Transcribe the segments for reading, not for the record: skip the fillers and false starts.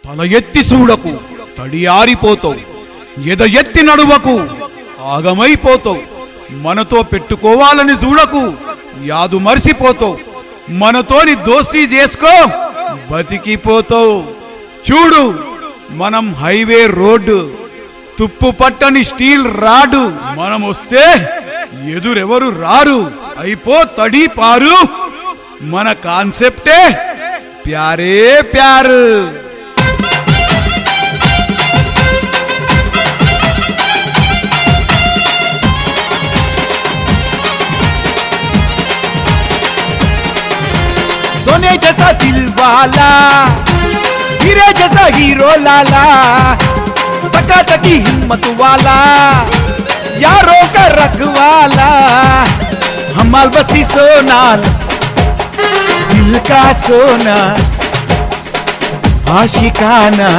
తల ఎత్తి చూడకు, తడి ఆరిపోతావు. ఎద ఎత్తి నడువకు, ఆగమైపోతావు. మనతో పెట్టుకోవాలని చూడకు, యాదు మరిసిపోతావు. మనతోని దోస్తీ చేసుకో, బతికిపోతావు. చూడు, మనం హైవే రోడ్డు, తుప్పు పట్టని స్టీల్ రాడు. మనం వస్తే ఎదురెవరు రారు, అయిపో తడి పారు. మన కాన్సెప్టే ప్యారే ప్యారు. सोने जैसा दिल वाला, हीरे जैसा हीरो लाला, टकाटकी हिम्मत वाला, यारों का रखवाला, हमाल बस्ती सोना, दिल का सोना, आशिकाना,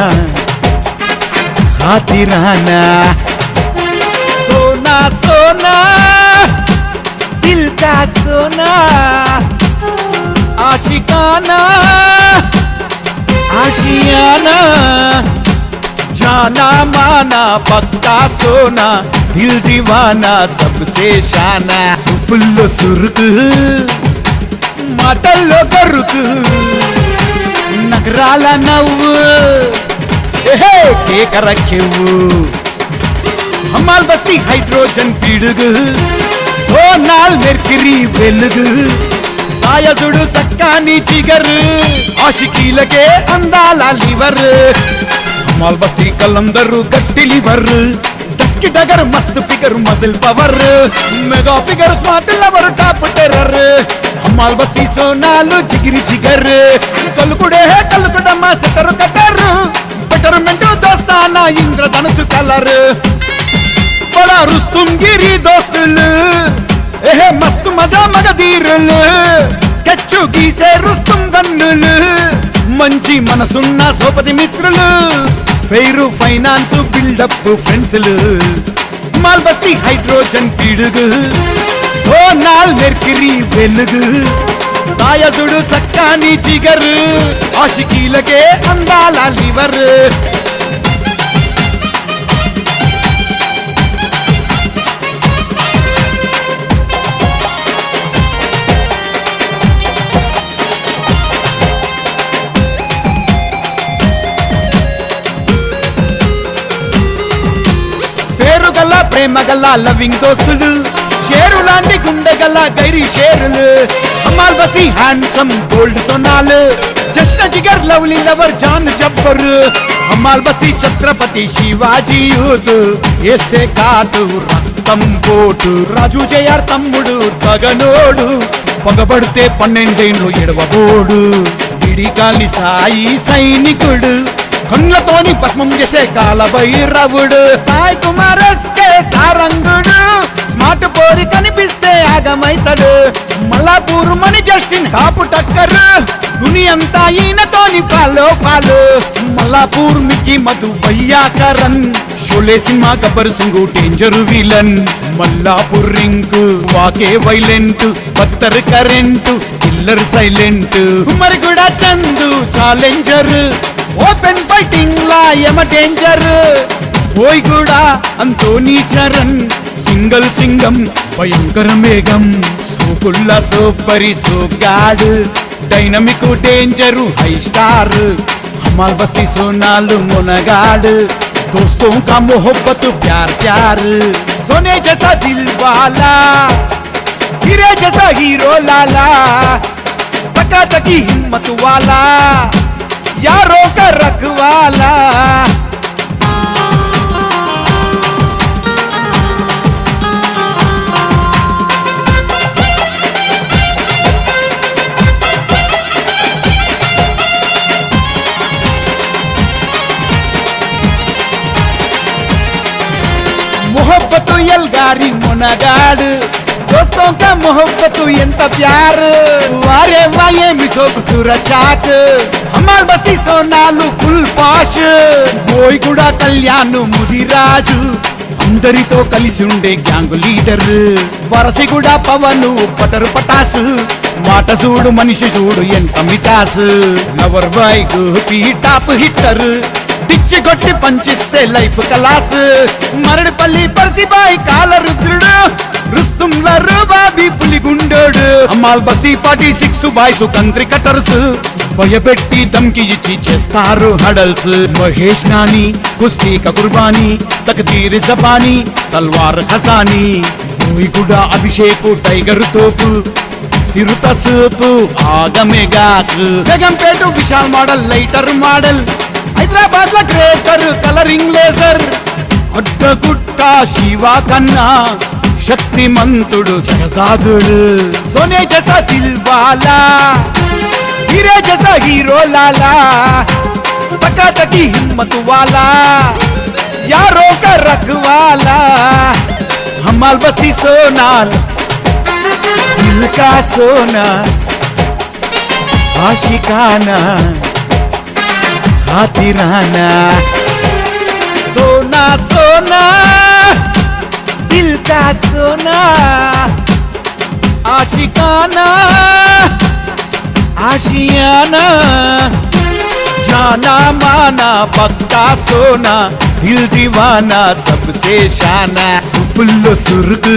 खातिराना, सोना सोना, दिल का सोना, आशिकाना, आशियाना, जाना माना पक्का सोना, दिल दीवाना सबसे शाना. सुपुल्लो सुरुक, माटल्लो गरुक, नगराల నవ్వు, ఏహే కేక రక్కెవ్వు. హమాల్ బస్తీ హైడ్రోజన్ పిడుగు, సోనాల్ మెర్క్యూరీ వెలుగు, సాయజుడు సక్కాని జిగర్, ఆషికీలకే అందాల లివర్. హమాల్ బస్తీ కలందరూ గట్టి లివర్, డస్కి డగర్ మస్త్ figure muscle power, mega figure smart lover top terror. Hamal Basti సోనాలు జిగిరి జిగర్, కలుకుడే కలుకుడమ్మ సెటర్ కటర్, బెటర్మెంట్ దోస్తానా ఇంద్రధనుసు కలర్. బడా రుస్తుం గిరి దోస్తులు, ఏహే మస్తు మజా మగధీరులు, స్కెచ్ గీసే రుస్తుం గన్నులు, మంచి మనసున్న సోపతి మిత్రులు, ఫెయిర్ ఫైనాన్స్ బిల్డప్ ఫ్రెండ్స్లు. మాల్ బస్తీ హైడ్రోజన్ పిడుగు, సోనాల్ మెర్క్యూరీ వెలుగు, సాయజుడు సక్కాని జిగర్, ఆషికీలకే అందాల లివర్. ప్రేమ గల్ల లవింగ్ దోస్తులు, షేరు లాంటి గుండె గల్ల గైరీ షేరులు. హమాల్ బస్తీ హ్యాండ్సమ్ గోల్డ్ సోనాలు, జశ్న జిగర్ లవ్లీ లవర్ జాన్ జబ్బర్. హమాల్ బస్తీ ఛత్రపతి శివాజీ యూత్, ఏసే కాటు రక్తం పోటు, రాజు జయార్ తమ్ముడు తగనోడు, పగబడితే 12 ఏళ్ళు ఎడవబోడు, విడికాలి సాయి సైనికుడు, కళ్ళతోని భస్మం చేసే కాలభైరవుడు, సాయి కుమార్ ఎస్కే సారంగుడు, స్మార్ట్ పోరి కనిపిస్తే ఆగమైతాడు, మల్లాపూర్ మణి జస్టిన్ టాపు టక్కర్, దునియంతా ఈయనతోని పాలో పాలు. మల్లాపూర్ మికి మధు భయ్యాకరన్, Sholay cinema Gabbar Singh danger villain, Mallapur రింక్ వాకే వైలెంట్, బత్తర్ current killer silent, Kumariguda Chandu challenger, open fighting లా యమ danger, Boiguda Anthony Charan, single సింగం భయంకర మేఘం, సోకుల్లా సోపరి సోగాడు, dynamic danger high star. Hamal Basti సోనాలు మునగాడు, दोस्तों का मोहब्बत प्यार प्यार. सोने जैसा दिल वाला, हीरे जैसा हीरो लाला, टकाटकी हिम्मत वाला, यारों का रखवाला. मोहब्बत एलगारी मुनगाड़, दोस्तों का मोहब्बत ఎంత ప్యార్, వారే వాయే మిసోకు సురచాట్. హమాల్ బస్తీ సోనాలు ఫుల్ పాష్, బోయ్గూడ కళ్యాణ్ ముదిరాజు, అందరితో కలిసి ఉండే గ్యాంగ్ లీడర్. వరసిగూడ పవన్ పటరు పటాసు, మాట చూడు మనిషి చూడు ఎంత మిటాస్ lover boy Gopi top hitter పిచ్చి కొట్టి పంచిస్తే లైఫ్ కలాస్ మరడిపల్లి పర్సిబాయ్ కాల రుద్రుడు రుస్తుంల బాబీ పులిగుండోడు అమ్మాల్ బస్తీ 46 బాయ్స్ కంత్రి కటర్స్ భయపెట్టి దమ్కి ఇచ్చి చేస్తారు హడల్స్ మహేష్ నాని కుస్తీ కుర్బానీ తకదీర్ జబానీ తల్వార్ ఖజానీ కూడా అభిషేక్ టైగర్ తోపు సిరుత సూపు ఆగమెగాకు Begumpet Vishal model lighter model Hyderabad లో greater colouring laser Addagutta Shiva కన్నా శక్తిమంతుడు సహసాదుడు సోనే జసా దిల్ వాలా हीरे जैसा हीरो लाला टकाटकी हिम्मत वाला यारों का रखवाला हमाल बस्ती सोनाल दिल का सोना आशिकाना खातिराना सोना सोना दिल का सोना आशिकाना आशियाना जाना माना पक्का सोना दिल दीवाना सबसे शाना सुपुल्लो सुर्ग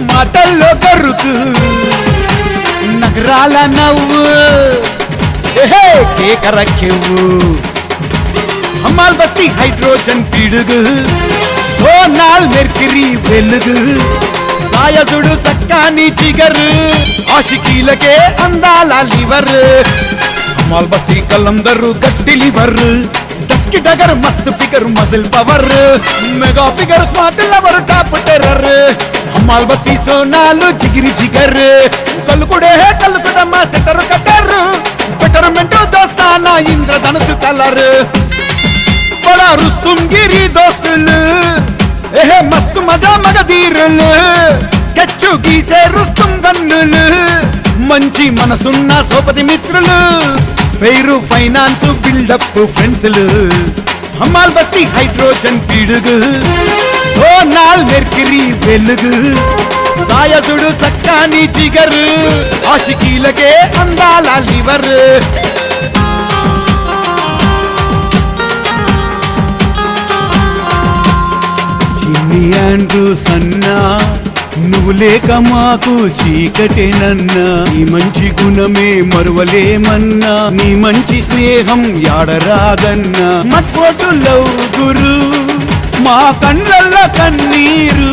మాటల్లో గరుకు నగరాల నవ్వు కేక రక్కెవ్వు హమాల్ బస్తీ హైడ్రోజన్ పిడుగు సోనాల్ మెర్క్యూరీ వెలుగు సాయదుడు సక్కాని జిగర్ ఆషికీలకే అందాల లివర్ హమాల్ బస్తీ కలందరు గట్టి లివర్ డస్కి డగర్ మస్త్ figure muscle power mega figure smart lover top terror Hamal Basti సోనాలు జిగిరి జిగర్ కలుకుడమ్మ సెటర్ కట్టర్ బెటర్మెంట్ దోస్తానా ఇంద్రధనుసు కలర్ బడా రుస్తుం గిరి దోస్తులు ఏహే మస్తు మజా మగధీరులు స్కెచ్ గీసే రుస్తుం గన్నులు మంచి మనసున్న సోపతి మిత్రులు ఫెయిర్ ఫైనాన్స్ బిల్డప్ ఫ్రెండ్స్లు హమాల్ బస్తీ హైడ్రోజన్ పిడుగు సోనాల్ మెర్క్యూరీ వెలుగు సాయదుడు సక్కాని జిగర్ ఆషికీలకే అందాల లివర్ చిన్ని అంటూ సన్నా నువ్వు లేక మాకు చీకటేనన్నా నీ మంచి గుణమే మరువలేమన్నా నీ మంచి స్నేహం యాడరాదన్నా మట్ఫోటు లవ్ గురు మా కళ్ళల్ల కన్నీరు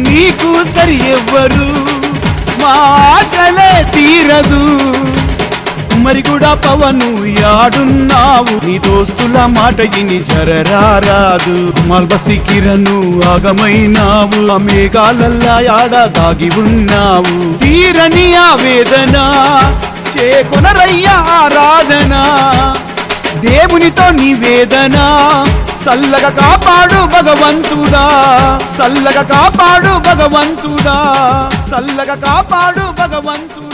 నీకు సరి ఎవ్వరు మా ఆశలే తీరదు మరి కూడా పవను యాడున్నావు నీ దోస్తుల మాట ఇని జరరారాదు హమాల్ బస్తీ కిరణు ఆగమైనావు ఆ మేఘాలల్లా యాడ దాగి ఉన్నావు తీరని ఆవేదన చేకొనరయ్యా ఆరాధన దేవునితో నివేదన సల్లగా కాపాడు భగవంతుడా సల్లగా కాపాడు భగవంతుడా సల్లగా కాపాడు భగవంతుడా